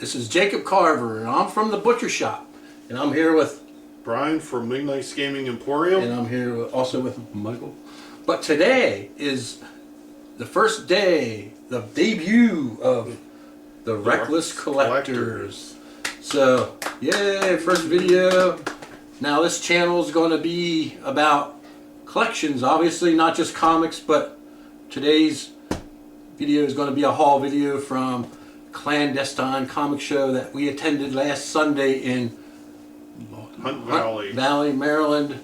This is Jacob Carver, and I'm from the Butcher Shop, and I'm here with Brian from Midnight's Gaming Emporium. and I'm here also with Michael. But today is the first day, the debut of the Reckless Collectors. So, yay, first video. Now this channel is going to be about collections, obviously, not just comics, but today's video is going to be a haul video from Clandestine Comic Show that we attended last Sunday in Hunt Valley. Maryland.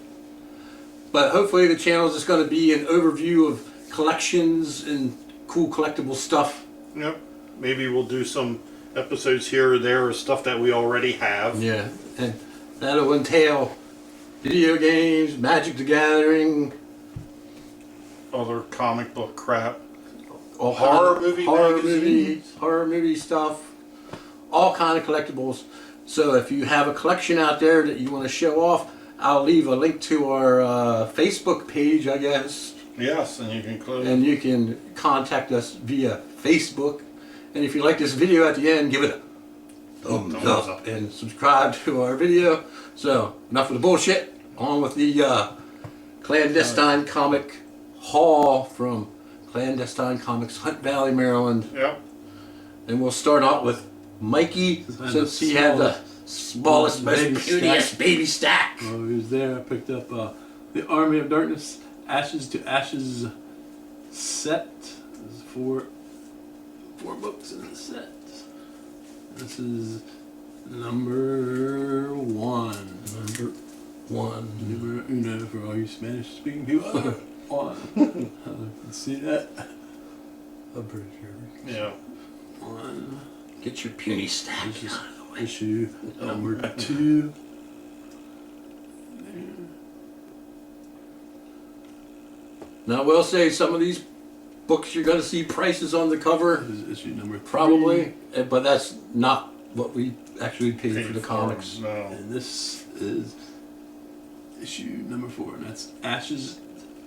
But hopefully the channel is just going to be an overview of collections and cool collectible stuff. Yep. Maybe we'll do some episodes here or there of stuff that we already have. Yeah, and that'll entail video games, Magic the Gathering, Other comic book crap. all Horror movie magazines. horror movie stuff, all kind of collectibles. So if you have a collection out there that you want to show off, I'll leave a link to our Facebook page, I guess, Yes, and you can close. and you can contact us via Facebook. And if you like this video at the end, give it a thumbs up and subscribe to our video. So enough of the bullshit. On with the Clandestine Comic haul from Clandestine Comics, Hunt Valley, Maryland. Yep. And we'll start out with Mikey, since he had the smallest, most puniest baby stack. While he was there, I picked up the Army of Darkness Ashes to Ashes set. There's four books in the set. This is number one. Numero uno for all you Spanish-speaking people. One. Let's see that. I'm pretty sure. Yeah. One. Get your puny stack This is out of the way. issue number two. Now, I will say some of these books you're going to see prices on the cover, This is issue number three. probably, but that's not what we actually paid for the comics. No. And this is issue number 4, and that's Ashes,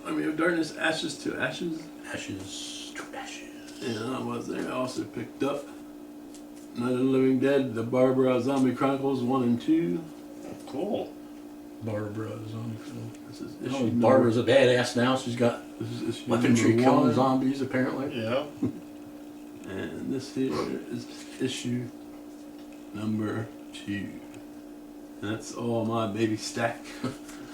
Army of Darkness, Ashes to Ashes. Ashes to ashes. And I was there. I also picked up Night of the Living Dead, the Barbara Zombie Chronicles 1 and 2. Cool. Barbara's on film. This is You issue know, number, Barbara's a badass now. She's got this is issue weaponry number killing 1. zombies, apparently. Yeah. And this here is issue number 2. And that's all my baby stack.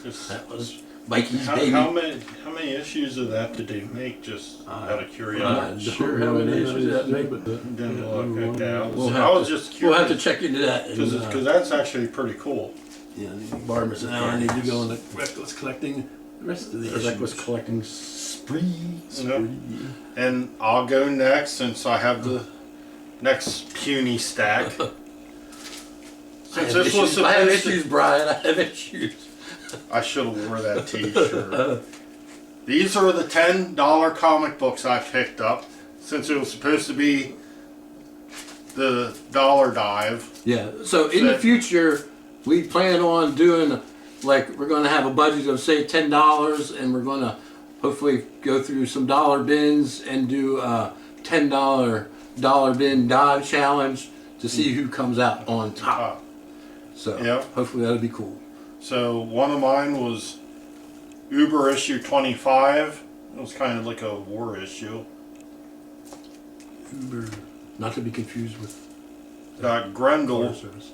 Just That was Mikey's how, baby. how many issues of that did they make? Just out of curiosity. Not sure how many issues that make, but Didn't look. Okay. I We'll was, have I was to- just We'll have curious. to check into that. Because that's actually pretty cool. yeah, Barbara's a now I need to badass. go on the Reckless collecting the rest of the The Reckless issues. collecting spree. Yep. And I'll go next since I have the next puny stack. Since this was I have supposed issues, to, Brian. I have issues. I should have wore that T-shirt. These are the $10 comic books I picked up since it was supposed to be the dollar dive. Yeah. So in the So- future, we plan on doing, like, we're going to have a budget of say $10, and we're going to hopefully go through some dollar bins and do a $10 dollar bin dive challenge to see who comes out on top. So Yeah. hopefully that'll be cool. So one of mine was Uber issue 25. It was kind of like a war issue. Not to be confused with Got Dollar Grendel, Service.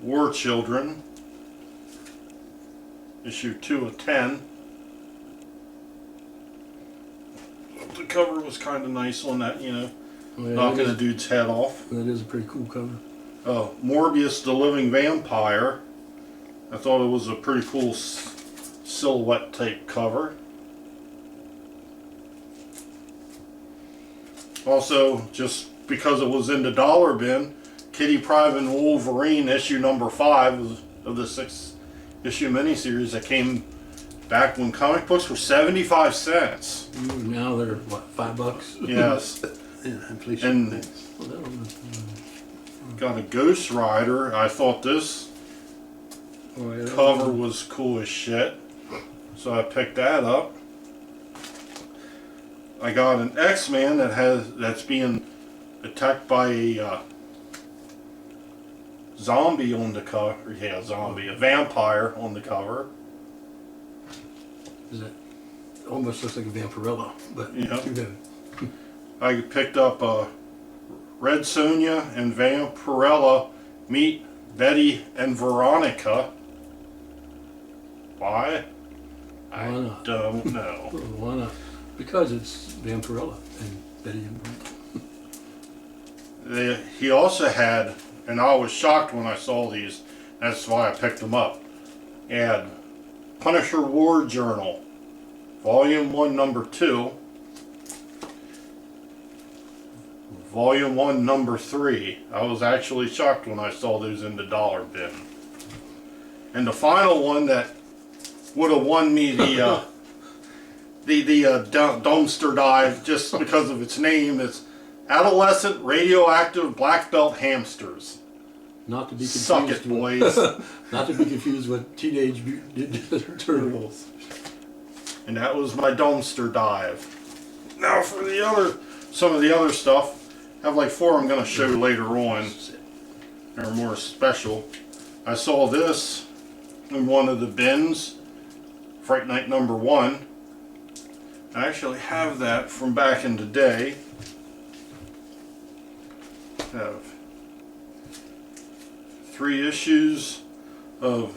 War Children, issue 2 of 10. The cover was kind of nice on that, you know, Oh, yeah, knocking that the is- dude's head off. that is a pretty cool cover. Oh, Morbius the Living Vampire. I thought it was a pretty cool silhouette type cover. Also, just because it was in the dollar bin, Kitty Pryde and Wolverine issue number 5 of the 6-issue miniseries that came back when comic books were 75 cents. Ooh, now they're what, $5? Yes. Yeah, inflation. And Thanks. Well, that'll- got a Ghost Rider. I thought this oh, yeah, cover was cool as shit, so I picked that up. I got an X-Man that's being attacked by a zombie on the cover. Yeah, zombie, a vampire on the cover. Is it almost looks like a Vampirella, but Yeah. too heavy. I picked up Red Sonja and Vampirella meet Betty and Veronica. Why? I Why not? don't know. Why not? Because it's Vampirella and Betty and Brent. He also had, and I was shocked when I saw these, that's why I picked them up, had Punisher War Journal, Volume 1, Number 2, Volume 1, Number 3. I was actually shocked when I saw those in the dollar bin. And the final one that would have won me the dumpster dive just because of its name is Adolescent Radioactive Black Belt Hamsters. Not to be confused. Suck it, boys. Not to be confused with Teenage Mutant Ninja Turtles. And that was my dumpster dive. Now for some of the other stuff, I have like 4 I'm going to show later on. They're more special. I saw this in one of the bins, Fright Night number 1. I actually have that from back in the day. I have 3 issues of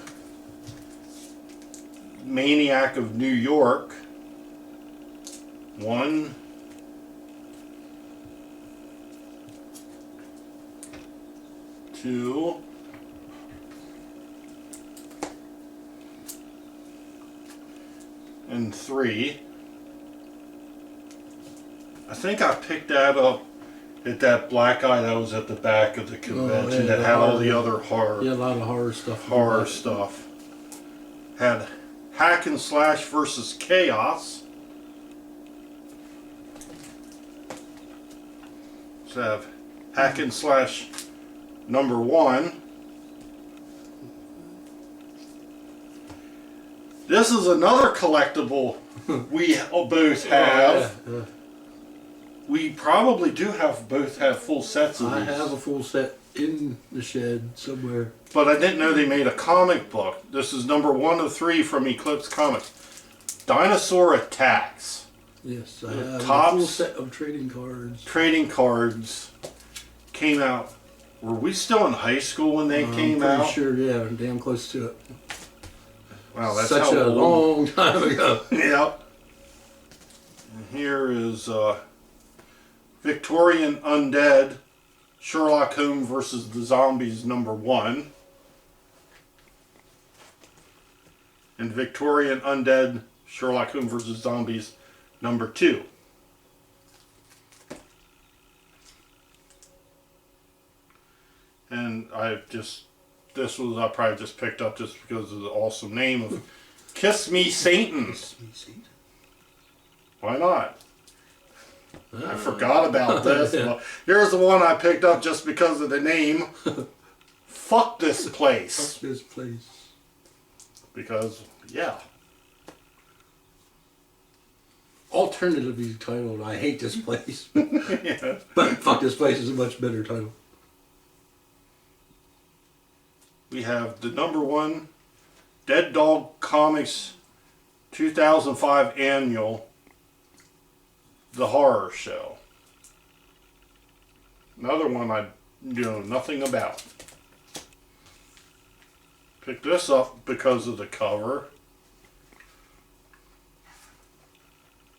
Maniac of New York. 1, 2, and 3. I think I picked that up at that black eye that was at the back of the convention yeah, that had all the other horror Yeah, a lot of horror stuff. horror stuff. Had Hack and Slash versus Chaos. So I have Hack and Slash number 1. This is another collectible we both have. Yeah. We probably do both have full sets of I these. have a full set in the shed somewhere. But I didn't know they made a comic book. This is number 1 of 3 from Eclipse Comics. Dinosaur Attacks. Yes, I have a Topps. full set of trading cards. Trading cards came out. Were we still in high school when they came I'm out? pretty sure, yeah, I'm damn close to it. Wow, that's Such how a old. long time ago. Yep. And here is Victorian Undead, Sherlock Holmes versus the Zombies number 1. And Victorian Undead, Sherlock Holmes versus Zombies number 2. And I probably just picked up just because of the awesome name of Kiss Me Satan. Why not? I forgot about this. Yeah. Well, here's the one I picked up just because of the name. Fuck this place. Fuck this place. Because, yeah. Alternatively titled, I Hate This Place. Yeah. But Fuck This Place is a much better title. We have the number 1 Dead Dog Comics 2005 annual, The Horror Show. Another one I know nothing about. Picked this up because of the cover.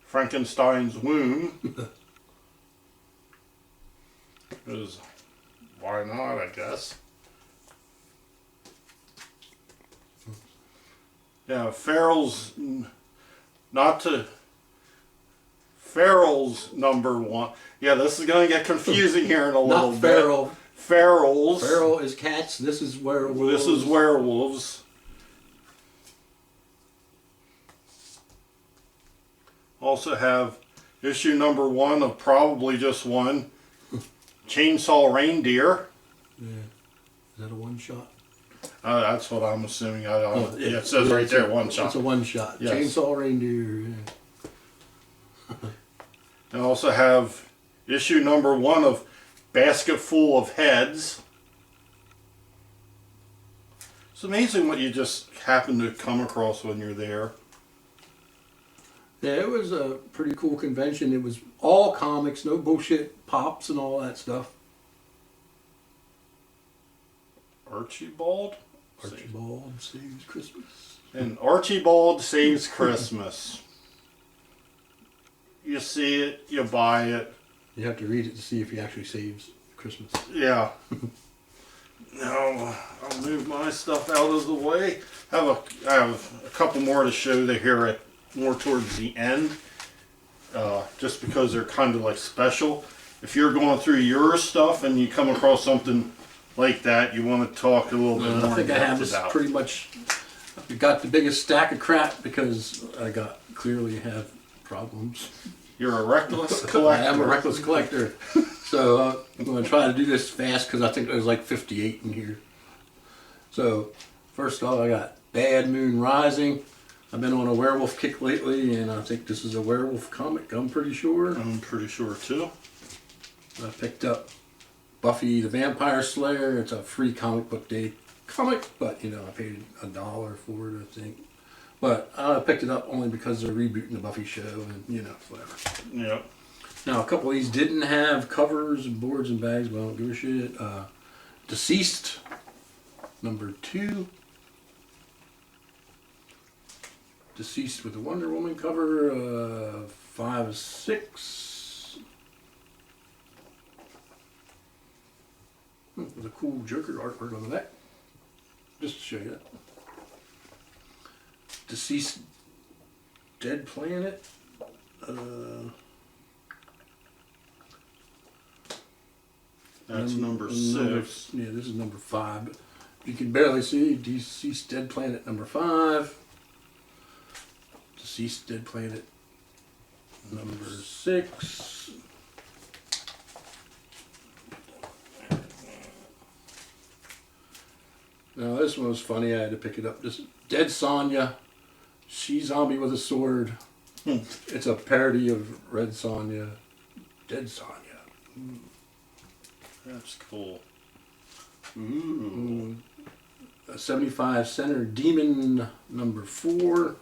Frankenstein's Womb. Because why not, I guess. Yeah, Farrell's number 1. Yeah, this is going to get confusing here in a little Not bit. Feral. Farrell's. Feral is cats. This is werewolves. This is werewolves. Also have issue number 1 of probably just one. Chainsaw Reindeer. Yeah. Is that a one shot? That's what I'm assuming. I don't. Oh, yeah, it says right there, one shot. It's a one shot. Yes. Chainsaw Reindeer. Yeah. And also have issue number 1 of Basket Full of Heads. It's amazing what you just happen to come across when you're there. Yeah, it was a pretty cool convention. It was all comics, no bullshit pops and all that stuff. Archibald? Archibald Saves Christmas. And Archibald Saves Christmas. You see it, you buy it. You have to read it to see if he actually saves Christmas. Yeah. Now, I'll move my stuff out of the way. I have a couple more to show you here at more towards the end. Just because they're kind of like special. If you're going through your stuff and you come across something like that, you want to talk a little bit more I think I have this about. pretty much. I got the biggest stack of crap because I clearly have problems. You're a reckless collector. I am a reckless collector. So I'm going to try to do this fast because I think there's like 58 in here. So first off, I got Bad Moon Rising. I've been on a werewolf kick lately, and I think this is a werewolf comic. I'm pretty sure. I'm pretty sure too. I picked up Buffy the Vampire Slayer. It's a free comic book day comic, but you know I paid $1 for it, I think. But I picked it up only because they're rebooting the Buffy show, and you know whatever. Yeah. Now a couple of these didn't have covers and boards and bags, but I don't give a shit. Deceased #2. Deceased with a Wonder Woman cover, 5 of 6. With a cool Joker artwork on the back. Just to show you that. Deceased Dead Planet. That's number 6. Yeah, this is number 5. But you can barely see Deceased Dead Planet #5. Deceased Dead Planet #6. Now this one was funny. I had to pick it up. This Dead Sonja, She Zombie with a Sword. It's a parody of Red Sonja. Dead Sonja. That's cool. A 75 center Demon #4.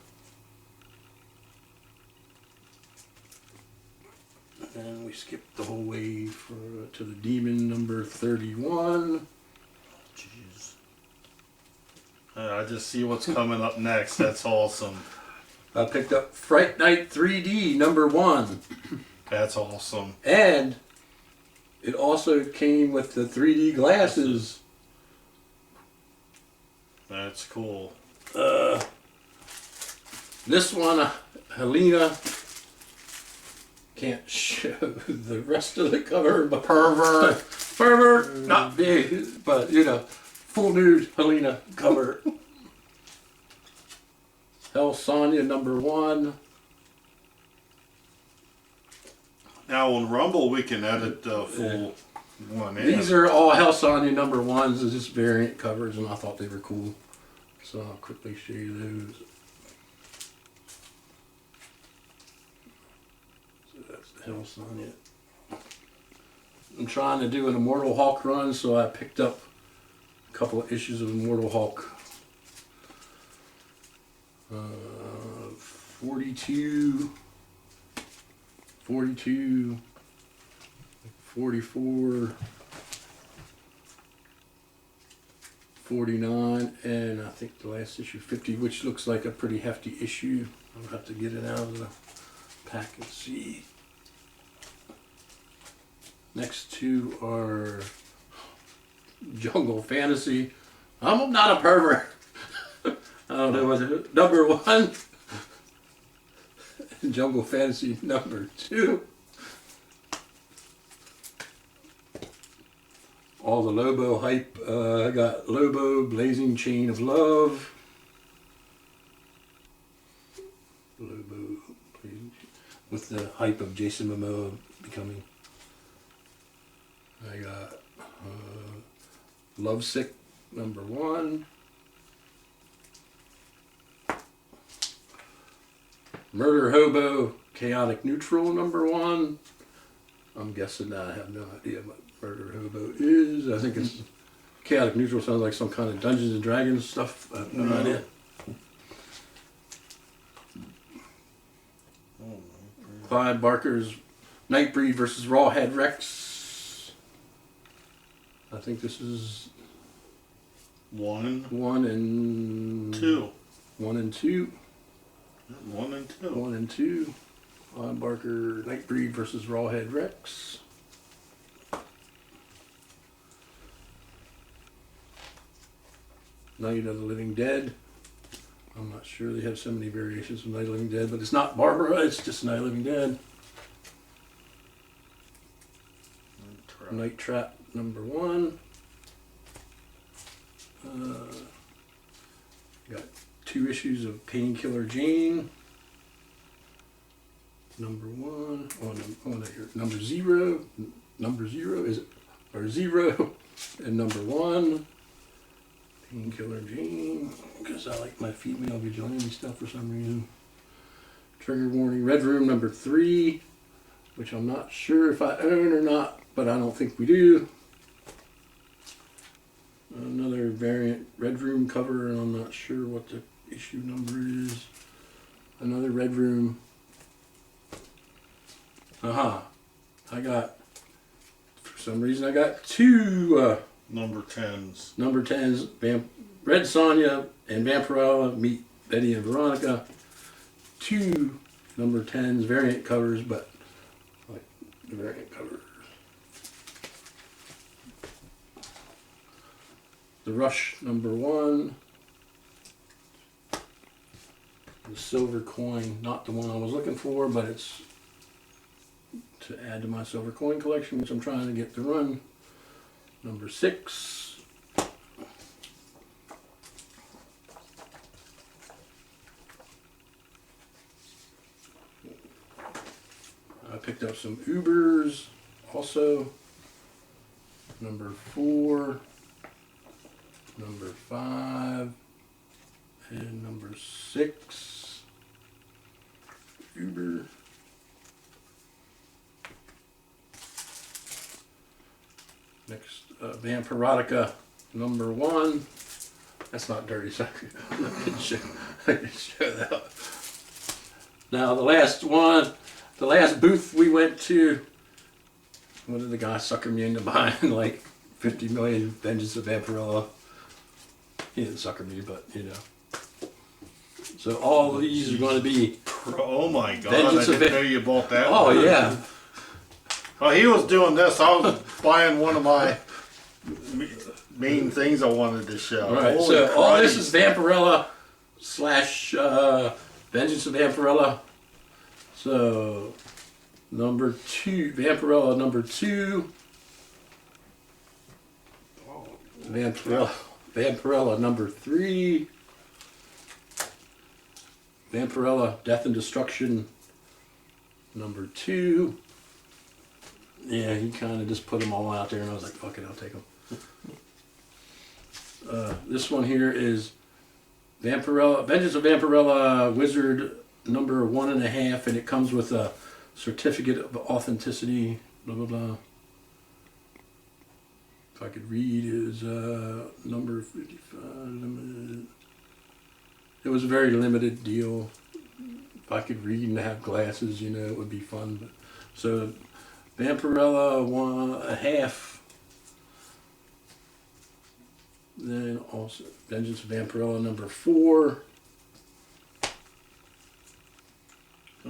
And we skipped the whole way to the Demon #31. Jeez. I just see what's coming up next. That's awesome. I picked up Fright Night 3D #1. That's awesome. And it also came with the 3D glasses. That's cool. This one, Helena, can't show the rest of the cover, but pervert, not big, but you know, full nude Helena cover. Hell Sonja #1. Now on Rumble we can edit the full one in. These are all Hell Sonja #1s, it's just variant covers, and I thought they were cool. So I'll quickly show you those. So that's the Hell Sonja. I'm trying to do an Immortal Hulk run, so I picked up a couple of issues of Immortal Hulk. 42, 44, 49, and I think the last issue 50, which looks like a pretty hefty issue. I'll have to get it out of the pack and see. Next two are Jungle Fantasy. I'm not a pervert. I don't know what it is. #1. Jungle Fantasy #2. All the Lobo hype. I got Lobo, Blazing Chain of Love. Lobo, with the hype of Jason Momoa becoming. I got Lovesick #1. Murder Hobo, Chaotic Neutral #1. I'm guessing I have no idea what Murder Hobo is. I think it's Chaotic Neutral sounds like some kind of Dungeons and Dragons stuff. I have no No. idea. Clyde Barker's Nightbreed versus Rawhead Rex. I think this is 1, 1 and 2. 1 and 2. 1 and 2. 1 and 2. Clyde Barker Nightbreed versus Rawhead Rex. Night of the Living Dead. I'm not sure they have so many variations of Night of the Living Dead, but it's not Barbara, it's just Night of the Living Dead. Night Trap number 1. Got 2 issues of Painkiller Jane. Number 1. Number 0. Number 0 is it? Or 0. And number 1. Painkiller Jane. Because I like my female vigilante stuff for some reason. Trigger Warning Red Room number 3. Which I'm not sure if I own or not, but I don't think we do. Another variant Red Room cover, and I'm not sure what the issue number is. Another Red Room. I got, for some reason, I got 2 Number 10s. number 10s. Red Sonja and Vampirella meet Betty and Veronica. 2 number 10s variant covers, but like the variant covers. The Rush number 1. The silver coin, not the one I was looking for, but it's to add to my silver coin collection, which I'm trying to get to run. Number 6. I picked up some Ubers also. Number 4. Number 5 and number 6. Uber. Next, Vampirotica number 1. That's not dirty, so I can show that. Now the last one, the last booth we went to, what did the guy sucker me into buying like 50 million Vengeance of Vampirella? He didn't sucker me, but you know. So all of these are going to be. Oh my god, Vengeance I of didn't know you bought that. Oh one. yeah. While he was doing this, I was buying one of my main things I wanted to show. All right. Holy So all this Christ. is Vampirella / Vengeance of Vampirella. So number 2, Vampirella number 2. Vampirella number 3. Vampirella Death and Destruction number 2. Yeah, he kind of just put them all out there, and I was like, fuck it, I'll take them. This one here is Vampirella, Vengeance of Vampirella Wizard number 1.5, and it comes with a certificate of authenticity, blah, blah, blah. If I could read, is number 55, limited. It was a very limited deal. If I could read and have glasses, you know, it would be fun. But, so, Vampirella 1.5. Then also Vengeance of Vampirella number 4. I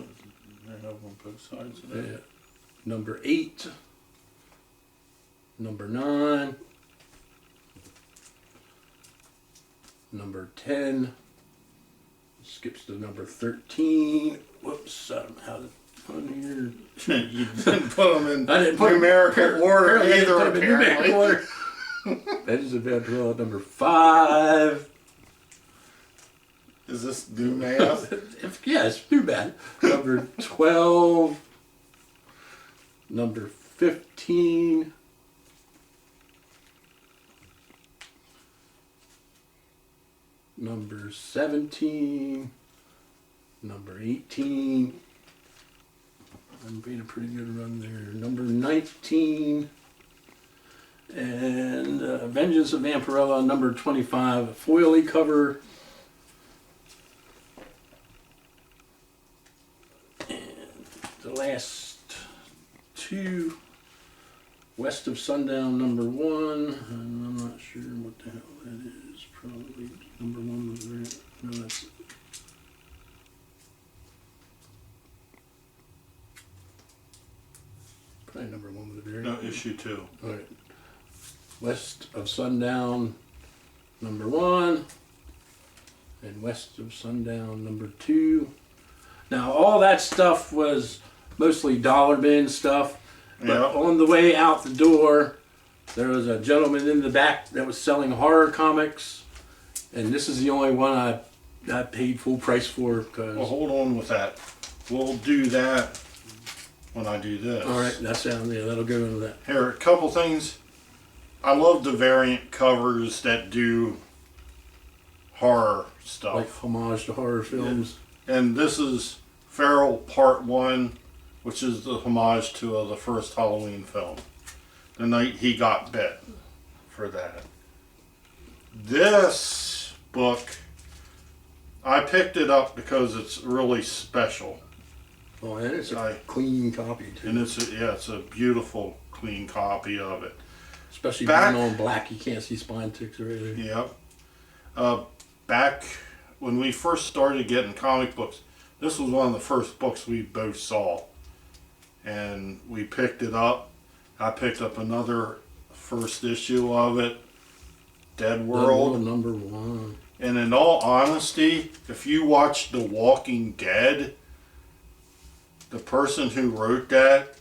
have on both sides of that. Yeah. Number 8. Number 9. Number 10. Skips to number 13. Whoops, I don't know how to put here. You didn't put them in I didn't put numerical order apparently I didn't either, put 'em in numerical apparently. order. Vengeance of Vampirella number 5. Is this new math? Yeah, it's too bad. Number 12. Number 15. Number 17. Number 18. I'm being a pretty good run there. Number 19. And Vengeance of Vampirella number 25, foily cover. And the last two, West of Sundown number 1, and I'm not sure what the hell that is. Probably number 1 was right. No, that's probably number 1 was very. No, issue 2. All right. West of Sundown, number 1, and West of Sundown, number 2. Now, all that stuff was mostly dollar bin stuff, but Yeah. on the way out the door, there was a gentleman in the back that was selling horror comics, and this is the only one I paid full price for. Well, Cause, hold on with that. We'll do that when I do this. all right, that'll go into that. Here, a couple things. I love the variant covers that do horror stuff. Like homage to horror films. And this is Feral Part 1, which is the homage to the first Halloween film. The Night He Got Bit, for that. This book, I picked it up because it's really special. Oh, and it's a I- clean copy too. And it's a beautiful, clean copy of it. Especially Back- being on black, you can't see spine ticks or anything. Yep. Back when we first started getting comic books, this was one of the first books we both saw. And we picked it up. I picked up another first issue of it, Dead World. Number 1. And in all honesty, if you watch The Walking Dead, the person who wrote that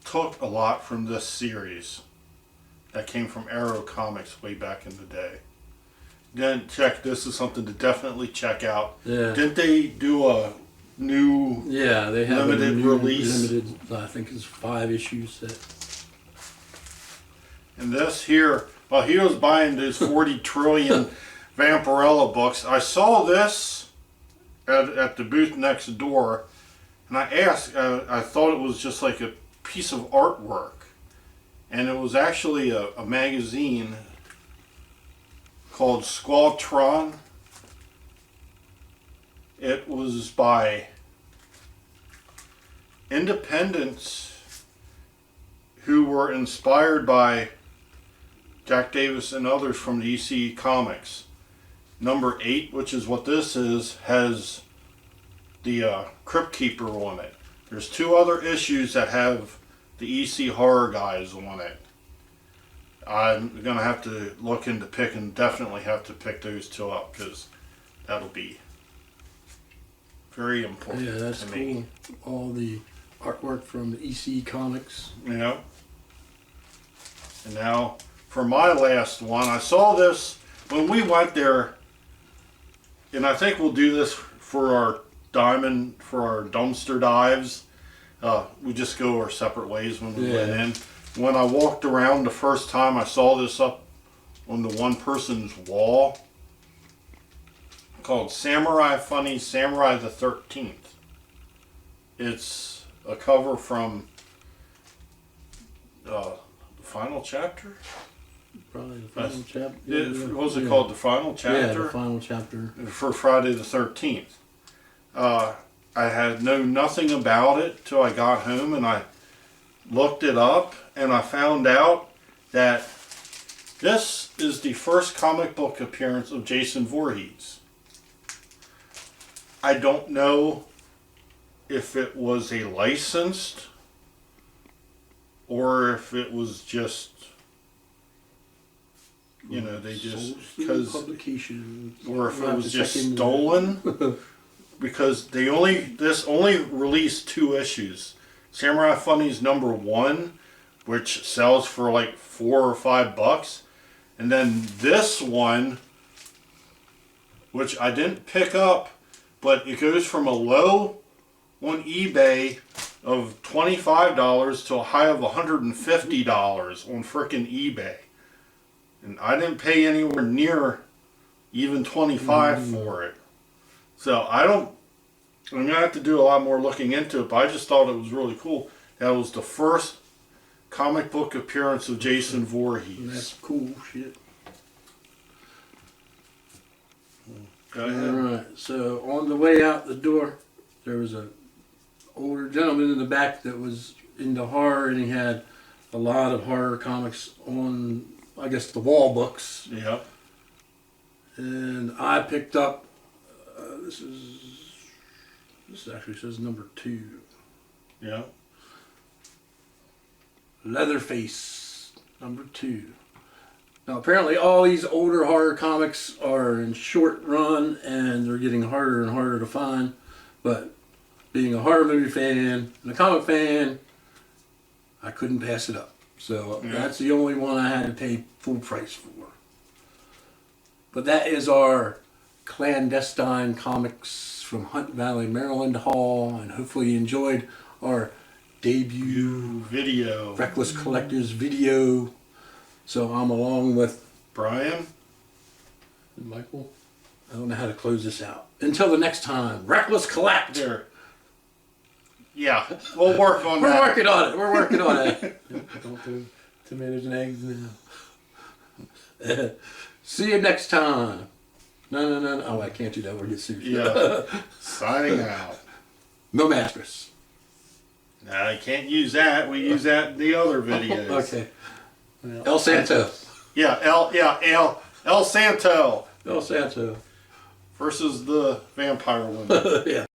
took a lot from this series. That came from Arrow Comics way back in the day. Then this is something to definitely check out. Yeah. Didn't they do a new Yeah, they have Limited a new release. Limited, I think it's 5 issues set. and this here? While he was buying those 40 trillion Vampirella books, I saw this at the booth next door, and I asked. I thought it was just like a piece of artwork, and it was actually a magazine called Squadron. It was by independents who were inspired by Jack Davis and others from the EC Comics. Number 8, which is what this is, has the Crypt Keeper on it. There's 2 other issues that have the EC horror guys on it. I'm gonna have to look into definitely have to pick those 2 up, because that'll be very important Yeah, that's to cool. me. All the artwork from the EC Comics. Yeah. And now for my last one, I saw this when we went there, and I think we'll do this for our dumpster dives. We just go our separate ways when we went Yeah. in. When I walked around the first time, I saw this up on the one person's wall called Samurai Funny Samurai the 13th. It's a cover from the final chapter. Probably the final chapter. What was it called? The final Yeah, chapter the final chapter. for Friday the 13th. I had known nothing about it till I got home, and I looked it up, and I found out that this is the first comic book appearance of Jason Voorhees. I don't know if it was a licensed or if it was just, they just, because, publication. or if We'll it have was to just check into stolen. Because this only released 2 issues. Samurai Funny's number 1, which sells for like $4 or $5, and then this one, which I didn't pick up, but it goes from a low on eBay of $25 to a high of $150 on frickin' eBay, and I didn't pay anywhere near even $25 for it. So I'm gonna have to do a lot more looking into it, but I just thought it was really cool. That was the first comic book appearance of Jason That's Voorhees. cool shit. Go All ahead. right. So on the way out the door, there was a older gentleman in the back that was into horror, and he had a lot of horror comics on, I guess, the wall books. Yep. And I picked up. This actually says number 2. Yep. Leatherface, number 2. Now, apparently, all these older horror comics are in short run and they're getting harder and harder to find. But being a horror movie fan and a comic fan, I couldn't pass it up. So Yeah. that's the only one I had to pay full price for. But that is our clandestine comics from Hunt Valley, Maryland haul, and hopefully you enjoyed our debut Video. Reckless Collectors video. So I'm along with, Brian? Michael. I don't know how to close this out. Until the next time, Reckless Collect. There. Yeah, we'll work on We're that. working on it. We're working on it. Don't do tomatoes and eggs now. See you next time. No. Oh, I can't do that. We'll get sued. Yeah. Signing out. No mattress. No, I can't use that. We use that in the other videos. Okay. El Santo. Yeah, El Santo El Santo. versus the vampire woman. Yeah.